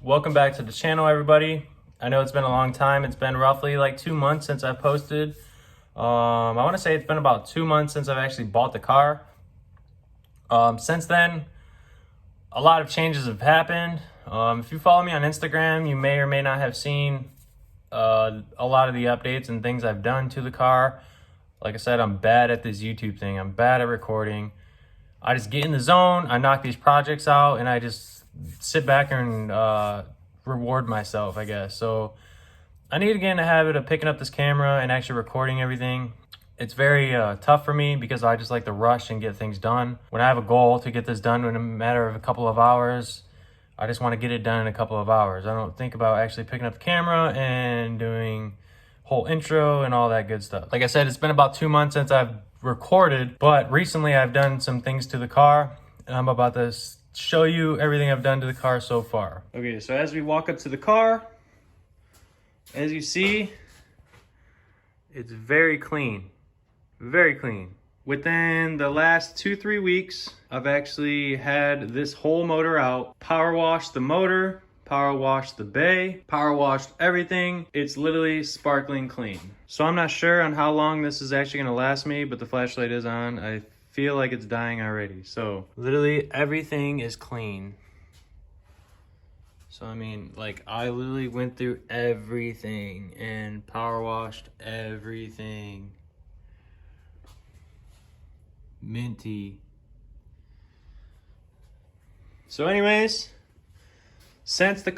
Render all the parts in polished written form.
Welcome back to the channel, everybody. I know it's been a long time. It's been roughly like 2 months since I posted. I want to say it's been about 2 months since I've actually bought the car. Since then, a lot of changes have happened. If you follow me on Instagram, you may or may not have seen a lot of the updates and things I've done to the car. Like I said, I'm bad at this YouTube thing. I'm bad at recording. I just get in the zone, I knock these projects out, and I just sit back and reward myself, I guess. So I need to get in the habit of picking up this camera and actually recording everything. It's very tough for me because I just like to rush and get things done. When I have a goal to get this done in a matter of a couple of hours, I just want to get it done in a couple of hours. I don't think about actually picking up the camera and doing whole intro and all that good stuff. Like I said, it's been about 2 months since I've recorded, but recently I've done some things to the car, and I'm about to show you everything I've done to the car so far. Okay, so as we walk up to the car, as you see, it's very clean. Very clean. Within the last 2-3 weeks, I've actually had this whole motor out, power washed the motor, power washed the bay, power washed everything. It's literally sparkling clean. So I'm not sure on how long this is actually gonna last me, but the flashlight is on. I feel like it's dying already. So literally everything is clean. So I mean, like, I literally went through everything and power washed everything. Minty. So anyways, since the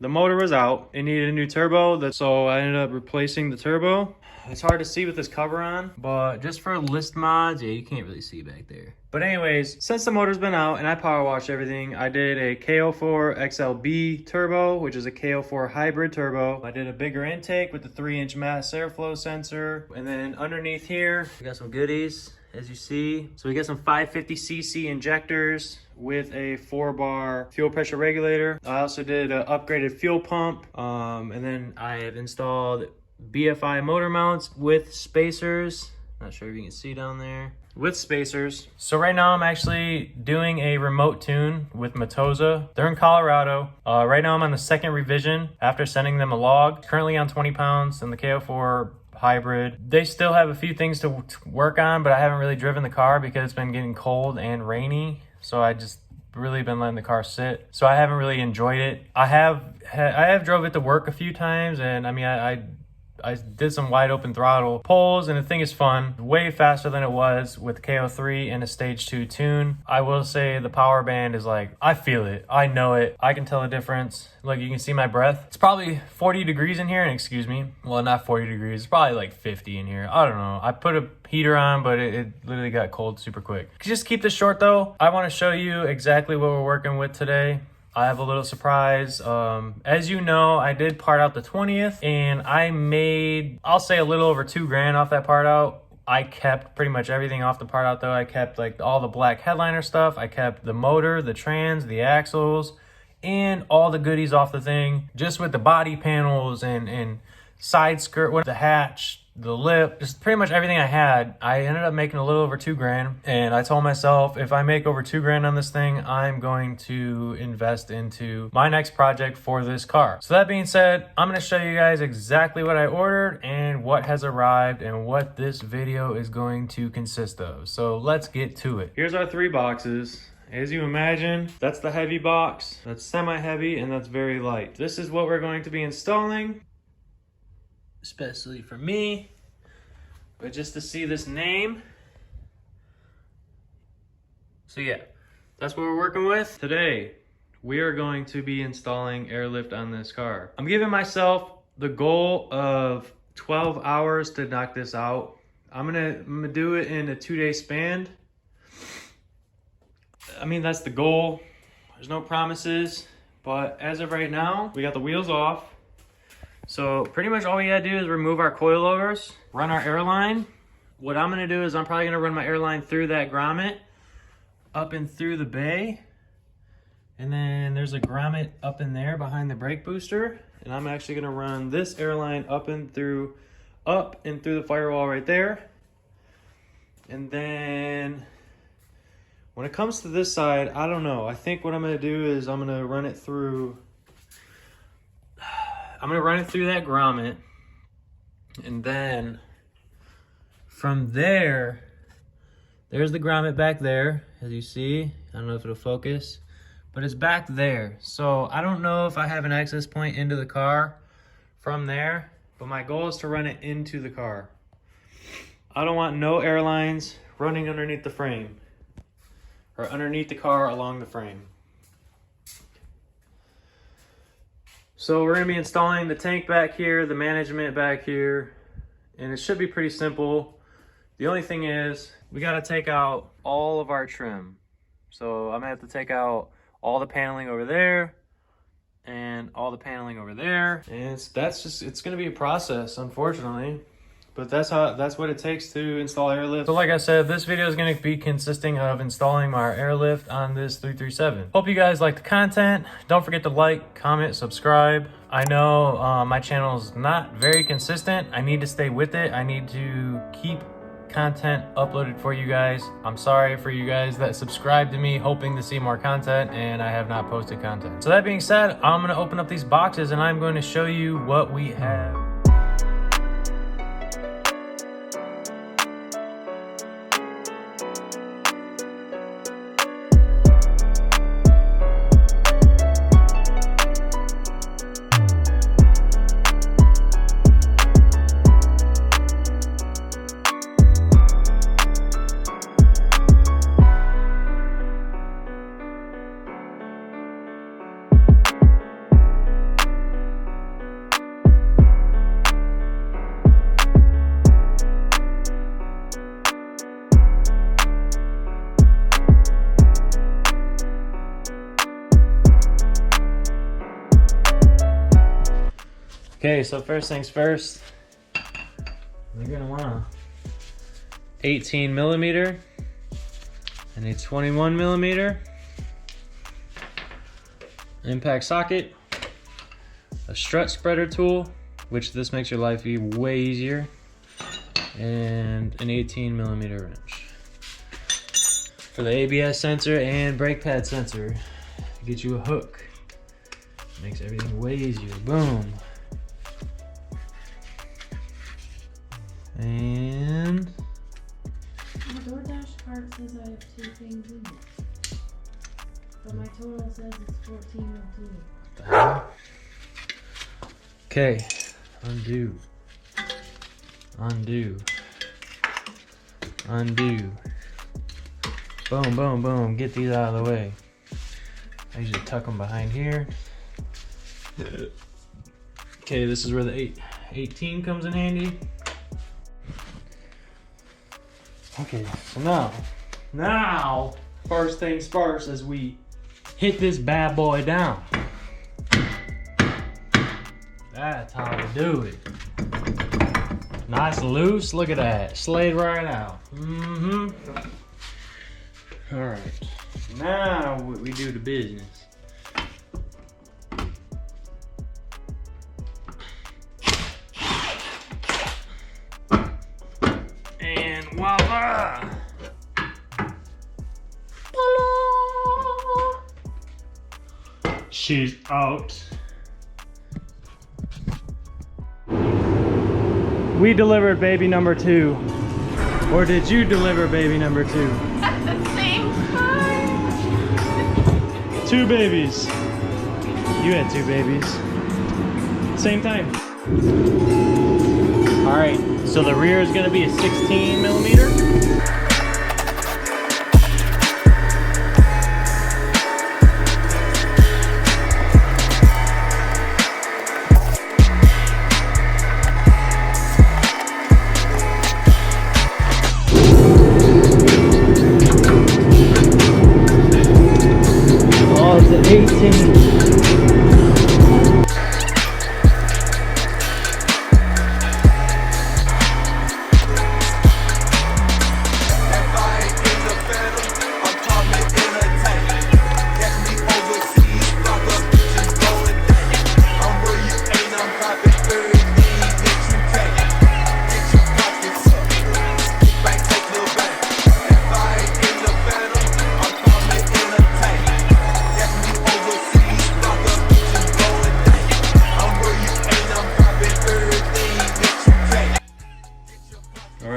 motor was out, it needed a new turbo, so I ended up replacing the turbo. It's hard to see with this cover on, but just for list mods, yeah, you can't really see back there. But anyways, since the motor's been out and I power washed everything, I did a KO4 XLB turbo, which is a KO4 hybrid turbo. I did a bigger intake with the 3-inch mass airflow sensor. And then underneath here, we got some goodies, as you see. So we got some 550cc injectors with a 4-bar fuel pressure regulator. I also did an upgraded fuel pump. And then I have installed BFI motor mounts with spacers. Not sure if you can see down there. With spacers. So right now I'm actually doing a remote tune with Matosa. They're in Colorado. Right now I'm on the second revision after sending them a log. Currently on 20 pounds in the KO4 hybrid. They still have a few things to work on, but I haven't really driven the car because it's been getting cold and rainy. So I just really been letting the car sit. So I haven't really enjoyed it. I have drove it to work a few times, and I mean, I did some wide open throttle pulls, and the thing is fun. Way faster than it was with KO3 and a stage 2 tune. I will say the power band is like, I feel it. I know it. I can tell the difference. Look, you can see my breath. It's probably 40 degrees in here, and excuse me. Well, not 40 degrees. It's probably like 50 in here. I don't know. I put a heater on, but it literally got cold super quick. Just keep this short though. I want to show you exactly what we're working with today. I have a little surprise. As you know, I did part out the 20th, and I made, I'll say, a little over $2,000 off that part out. I kept pretty much everything off the part out though. I kept like all the black headliner stuff. I kept the motor, the trans, the axles, and all the goodies off the thing. Just with the body panels and side skirt, with the hatch, the lip, just pretty much everything I had. I ended up making a little over $2,000, and I told myself, if I make over $2,000 on this thing, I'm going to invest into my next project for this car. So that being said, I'm going to show you guys exactly what I ordered and what has arrived and what this video is going to consist of. So let's get to it. Here's our 3 boxes. As you imagine, that's the heavy box, that's semi-heavy, and that's very light. This is what we're going to be installing, especially for me, but just to see this name. So yeah, that's what we're working with. Today, we are going to be installing Airlift on this car. I'm giving myself the goal of 12 hours to knock this out. I'm gonna do it in a 2-day span. I mean, that's the goal. There's no promises, but as of right now, we got the wheels off. So pretty much all we gotta do is remove our coilovers, run our airline. What I'm gonna do is I'm probably gonna run my airline through that grommet, up and through the bay. And then there's a grommet up in there behind the brake booster. And I'm actually gonna run this airline up and through the firewall right there. And then When it comes to this side, I don't know. I think what I'm gonna do is I'm gonna run it through that grommet, and then from there, there's the grommet back there, as you see. I don't know if it'll focus, but it's back there. So I don't know if I have an access point into the car from there, but my goal is to run it into the car. I don't want no airlines running underneath the frame or underneath the car along the frame. So we're gonna be installing the tank back here, the management back here, and it should be pretty simple. The only thing is we gotta take out all of our trim. So I'm gonna have to take out all the paneling over there and all the paneling over there. And it's gonna be a process, unfortunately. But that's what it takes to install Airlift. So like I said, this video is going to be consisting of installing our Airlift on this 337. Hope you guys like the content. Don't forget to like, comment, subscribe. I know my channel is not very consistent. I need to stay with it. I need to keep content uploaded for you guys. I'm sorry for you guys that subscribe to me hoping to see more content and I have not posted content. So that being said, I'm going to open up these boxes and I'm going to show you what we have. Okay, so first things first, you're gonna want a 18 millimeter and a 21 millimeter impact socket, a strut spreader tool, which this makes your life way easier, and an 18 millimeter wrench. For the ABS sensor and brake pad sensor, get you a hook. Makes everything way easier. Boom. And my DoorDash cart says I have 2 things in it, but my total says it's 1402. Okay, undo, undo, undo. Boom, boom, boom. Get these out of the way. I usually tuck them behind here. Okay, this is where the 18 comes in handy. Okay, so now, first things first is we hit this bad boy down. That's how we do it. Nice loose, look at that, slid right out. All right, now we do the business. And voila! She's out. We delivered baby number 2. Or did you deliver baby number 2? At the same time! 2 babies. You had 2 babies. Same time. All right, so the rear is gonna be a 16 millimeter. Oh, it's an 18.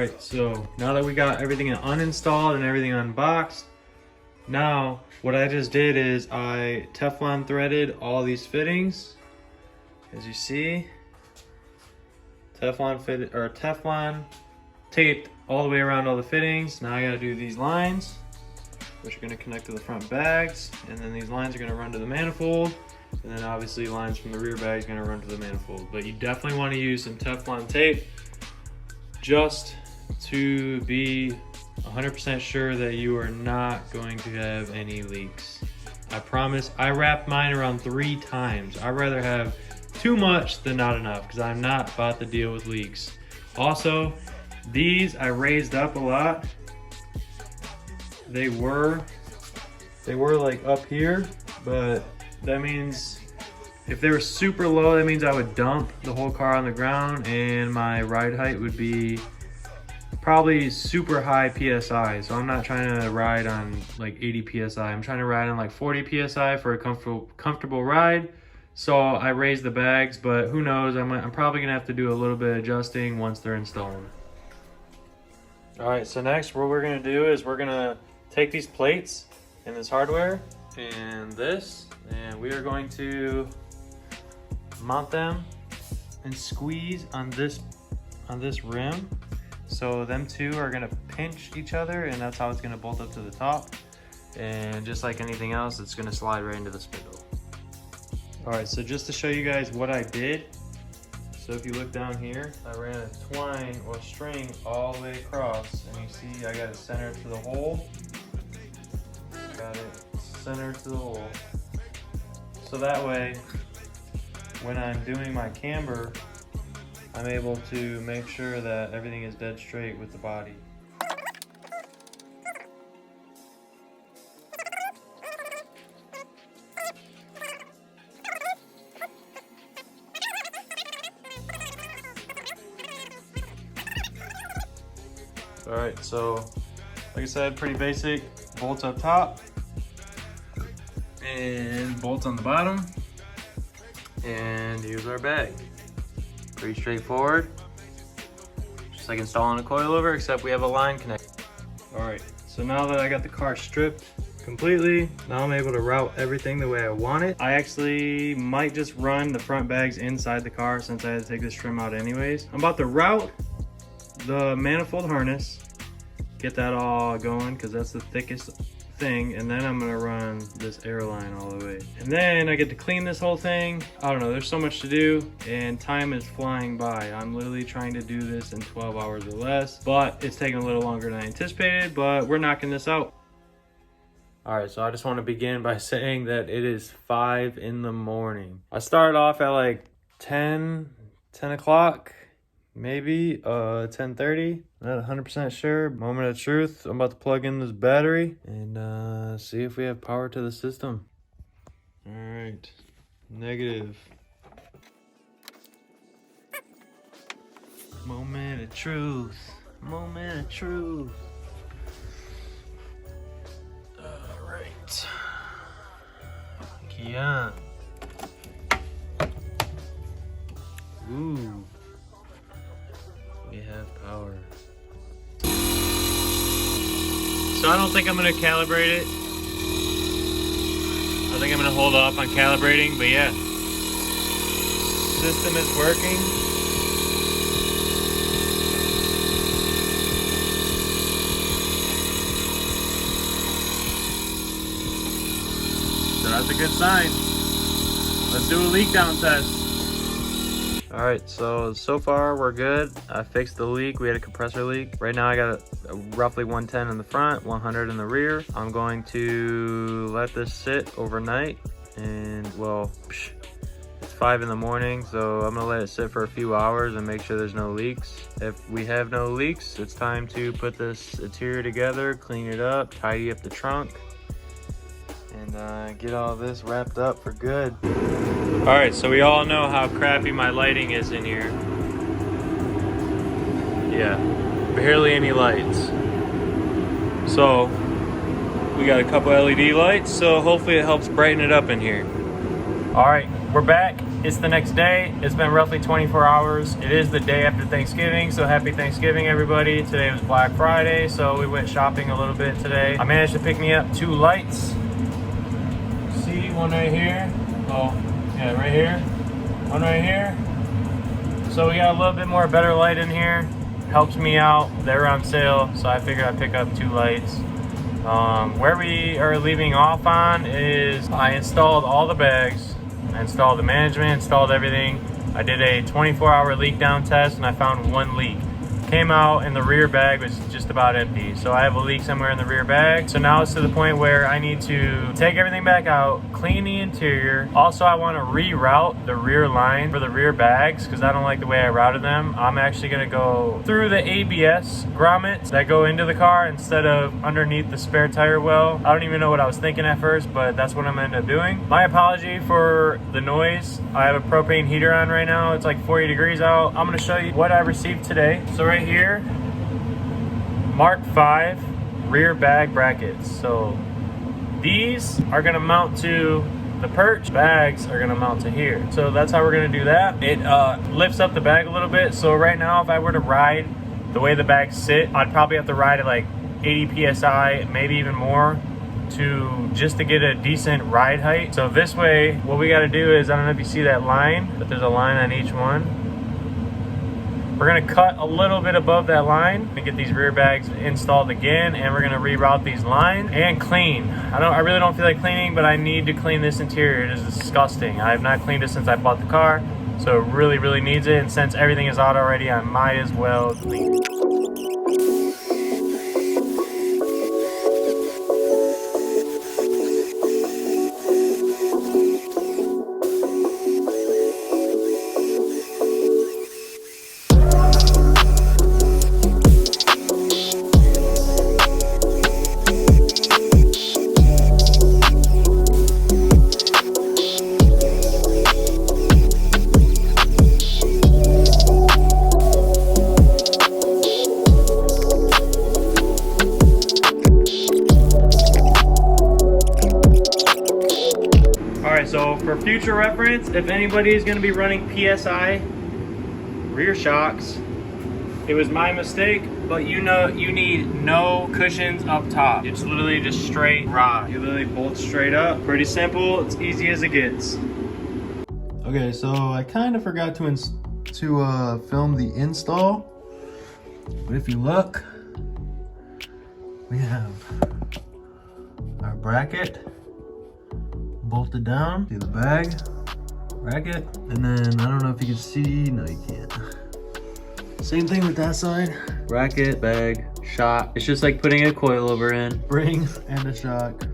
right, so now that we got everything uninstalled and everything unboxed, now what I just did is I Teflon threaded all these fittings. As you see, Teflon taped all the way around all the fittings. Now I gotta do these lines, which are gonna connect to the front bags, and then these lines are gonna run to the manifold, and then obviously lines from the rear bag is gonna run to the manifold. But you definitely wanna use some Teflon tape just to be 100% sure that you are not going to have any leaks. I promise. I wrapped mine around 3 times. I'd rather have too much than not enough, because I'm not about to deal with leaks. Also, these I raised up a lot. They were like up here, but that means if they were super low, that means I would dump the whole car on the ground and my ride height would be probably super high PSI. So I'm not trying to ride on like 80 PSI. I'm trying to ride on like 40 PSI for a comfortable ride. So I raised the bags, but who knows, I'm probably gonna have to do a little bit of adjusting once they're installed. All right, so next what we're gonna do is we're gonna take these plates and this hardware and this, and we are going to mount them and squeeze on this rim. So them two are gonna pinch each other, and that's how it's gonna bolt up to the top. And just like anything else, it's gonna slide right into the spindle. All right, so just to show you guys what I did. So if you look down here, I ran a twine or string all the way across, and you see I got it centered to the hole. Got it centered to the hole. So that way, when I'm doing my camber, I'm able to make sure that everything is dead straight with the body. All right, so like I said, pretty basic. Bolts up top and bolts on the bottom, and here's our bag. Pretty straightforward, just like installing a coilover, except we have a line connect. All right, so now that I got the car stripped completely, now I'm able to route everything the way I want it. I actually might just run the front bags inside the car since I had to take this trim out anyways. I'm about to route the manifold harness, get that all going because that's the thickest thing, and then I'm gonna run this air line all the way, and then I get to clean this whole thing. I don't know, there's so much to do and time is flying by. I'm literally trying to do this in 12 hours or less, but it's taking a little longer than I anticipated, but we're knocking this out. All right, so I just want to begin by saying that it is 5 in the morning. I started off at like 10 o'clock, maybe 10:30. Not 100% sure. Moment of truth. I'm about to plug in this battery and see if we have power to the system. All right, negative. Moment of truth. Moment of truth. All right. Key on. Ooh. We have power. So I don't think I'm gonna calibrate it. I think I'm gonna hold off on calibrating, but yeah. System is working. So that's a good sign. Let's do a leak down test. All right, so far we're good. I fixed the leak. We had a compressor leak. Right now I got a roughly 110 in the front, 100 in the rear. I'm going to let this sit overnight, and well, it's 5 in the morning, so I'm gonna let it sit for a few hours and make sure there's no leaks. If we have no leaks, it's time to put this interior together, clean it up, tidy up the trunk, and get all this wrapped up for good. All right, so we all know how crappy my lighting is in here. Yeah, barely any lights. So we got a couple LED lights, so hopefully it helps brighten it up in here. All right, we're back. it's the next day. It's been roughly 24 hours. It is the day after Thanksgiving, so happy Thanksgiving, everybody. Today was Black Friday, so we went shopping a little bit today. I managed to pick me up 2 lights. See, one right here. Oh, yeah, right here. One right here. So we got a little bit more better light in here. Helps me out. They're on sale, so I figured I'd pick up 2 lights. Where we are leaving off on is I installed all the bags. I installed the management, installed everything. I did a 24-hour leak down test and I found 1 leak. Came out and the rear bag was just about empty. So I have a leak somewhere in the rear bag. So now it's to the point where I need to take everything back out, clean the interior. Also, I want to reroute the rear line for the rear bags because I don't like the way I routed them. I'm actually going to go through the ABS grommets that go into the car instead of underneath the spare tire well. I don't even know what I was thinking at first, but that's what I'm going to end up doing. My apology for the noise. I have a propane heater on right now. It's like 40 degrees out. I'm going to show you what I received today. So right here, Mark 5 rear bag brackets. So these are going to mount to the perch, bags are going to mount to here. So that's how we're going to do that. It lifts up the bag a little bit. So right now, if I were to ride the way the bags sit, I'd probably have to ride at like 80 psi, maybe even more, to get a decent ride height. So this way, what we got to do is, I don't know if you see that line, but there's a line on each one. We're gonna cut a little bit above that line and get these rear bags installed again, and we're gonna reroute these lines and clean. I really don't feel like cleaning, but I need to clean this interior. It is disgusting. I have not cleaned it since I bought the car, so it really, really needs it. And since everything is out already, I might as well clean it. So for future reference, if anybody is going to be running PSI rear shocks, it was my mistake, but you need no cushions up top. It's literally just straight rod. You literally bolt straight up. Pretty simple. It's easy as it gets. Okay, so I kind of forgot to film the install, but if you look, we have our bracket bolted down to the bag, bracket, and then I don't know if you can see, no you can't. Same thing with that side, bracket, bag, shock. It's just like putting a coilover in, spring and a shock.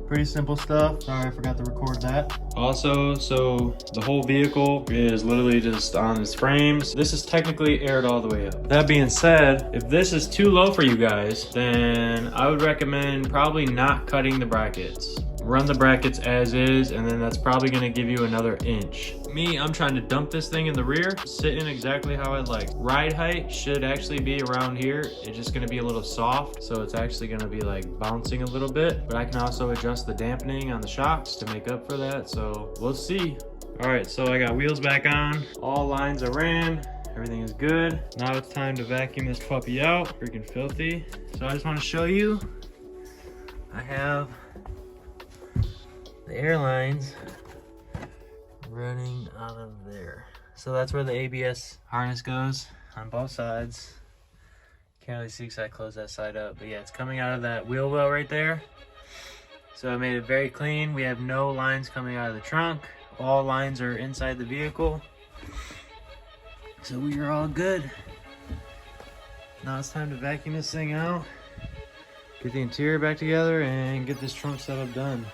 Pretty simple stuff. Sorry, I forgot to record that. Also, so the whole vehicle is literally just on its frames. This is technically aired all the way up. That being said, if this is too low for you guys, then I would recommend probably not cutting the brackets. Run the brackets as is, and then that's probably gonna give you another inch. Me, I'm trying to dump this thing in the rear, sitting exactly how I'd like. Ride height should actually be around here. It's just gonna be a little soft, so it's actually gonna be like bouncing a little bit, but I can also adjust the dampening on the shocks to make up for that, so we'll see. All right, so I got wheels back on. All lines are ran. Everything is good. Now it's time to vacuum this puppy out. Freaking filthy. So I just wanna show you, I have the airlines running out of there. So that's where the ABS harness goes on both sides. Can't really see because I closed that side up, but yeah, it's coming out of that wheel well right there. So I made it very clean. We have no lines coming out of the trunk. All lines are inside the vehicle. So we are all good. Now it's time to vacuum this thing out, get the interior back together, and get this trunk setup done.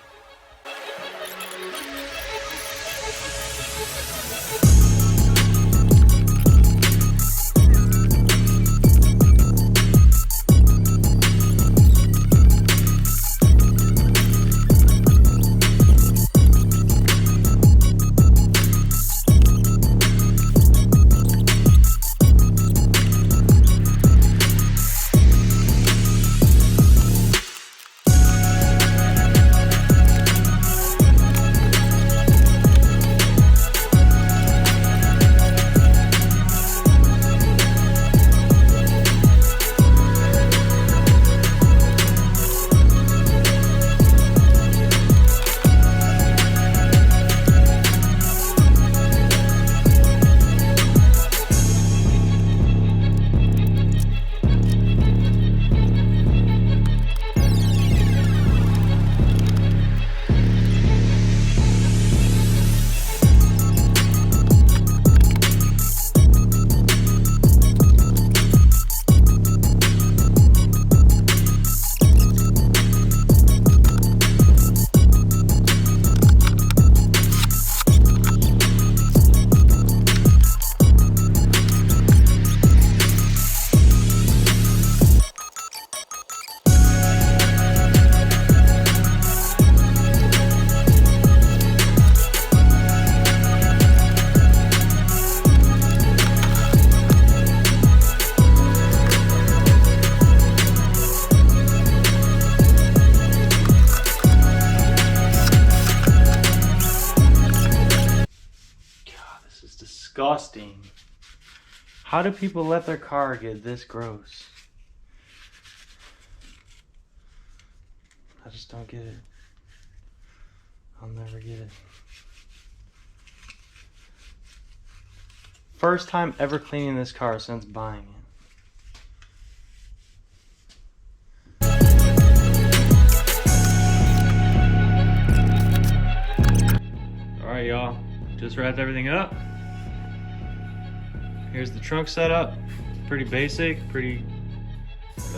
How do people let their car get this gross? I just don't get it. I'll never get it. First time ever cleaning this car since buying it. Alright y'all, just wrapped everything up. Here's the trunk setup. Pretty basic, I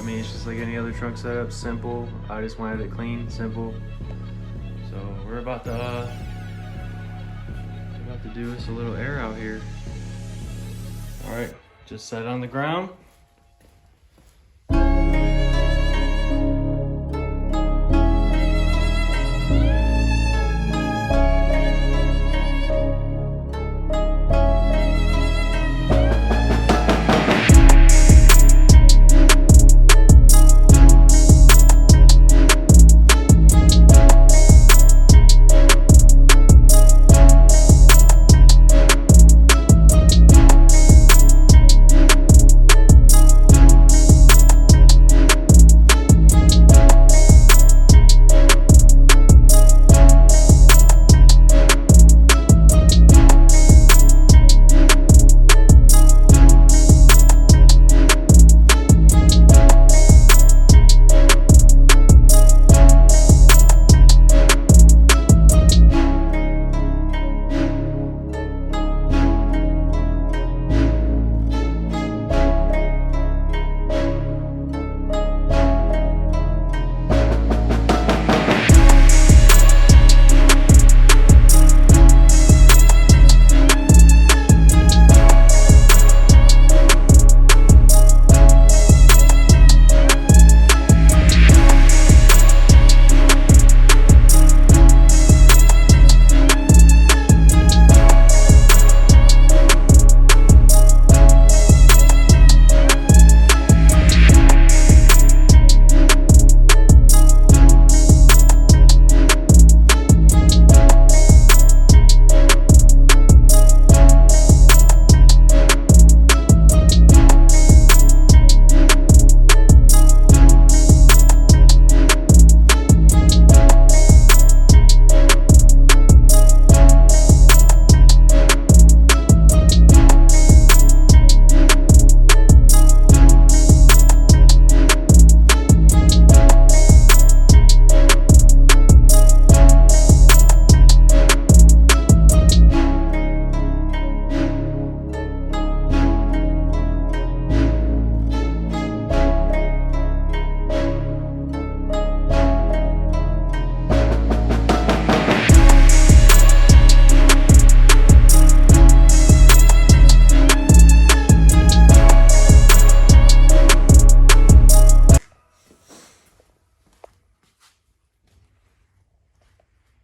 mean, it's just like any other trunk setup, simple. I just wanted it clean, simple. So we're about to do us a little air out here. All right, just set it on the ground.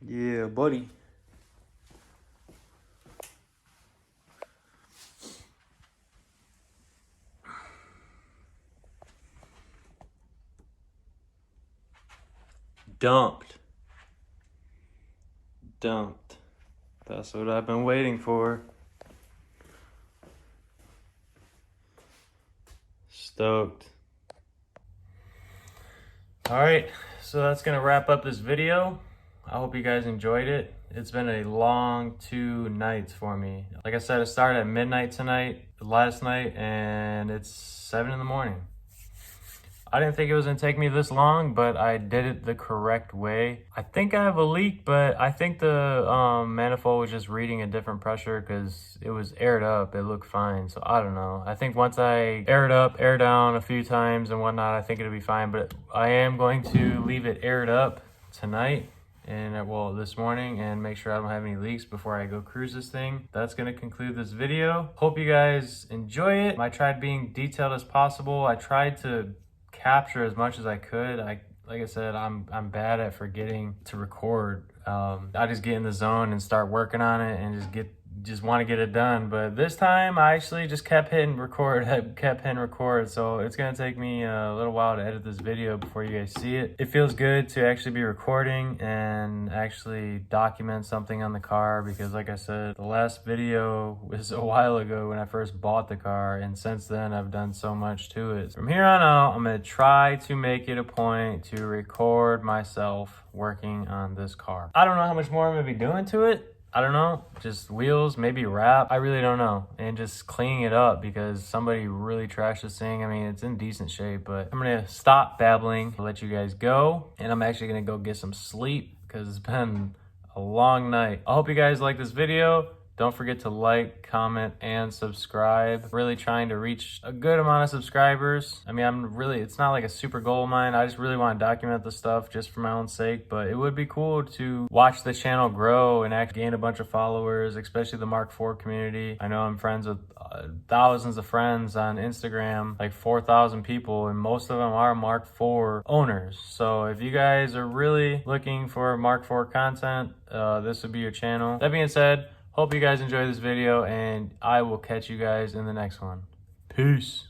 Yeah, buddy. Dumped. That's what I've been waiting for. Stoked. All right, so that's gonna wrap up this video. I hope you guys enjoyed it. It's been a long 2 nights for me. Like I said, it started at midnight last night, and it's 7 in the morning. I didn't think it was gonna take me this long, but I did it the correct way. I think I have a leak, but I think the manifold was just reading a different pressure because it was aired up. It looked fine, so I don't know. I think once I air it up, air down a few times and whatnot, I think it'll be fine, but I am going to leave it aired up tonight. And well, this morning, and make sure I don't have any leaks before I go cruise this thing. That's gonna conclude this video. Hope you guys enjoy it. I tried being detailed as possible. I tried to capture as much as I could. Like I said, I'm bad at forgetting to record. I just get in the zone and start working on it and just just want to get it done. But this time I actually just kept hitting record. I kept hitting record, so it's gonna take me a little while to edit this video before you guys see it. It feels good to actually be recording and actually document something on the car, because like I said, the last video was a while ago when I first bought the car, and since then I've done so much to it. From here on out, I'm gonna try to make it a point to record myself working on this car. I don't know how much more I'm gonna be doing to it. I don't know, just wheels, maybe wrap. I really don't know. And just cleaning it up because somebody really trashed this thing. I mean, it's in decent shape, but I'm gonna stop babbling, let you guys go. And I'm actually gonna go get some sleep because it's been a long night. I hope you guys like this video. Don't forget to like, comment, and subscribe. Really trying to reach a good amount of subscribers. I mean, it's not like a super goal of mine. I just really want to document the stuff just for my own sake, but it would be cool to watch the channel grow and actually gain a bunch of followers, especially the Mark IV community. I know I'm friends with thousands of friends on Instagram, like 4,000 people, and most of them are Mark IV owners. So if you guys are really looking for Mark IV content, this would be your channel. That being said, hope you guys enjoy this video, and I will catch you guys in the next one. Peace.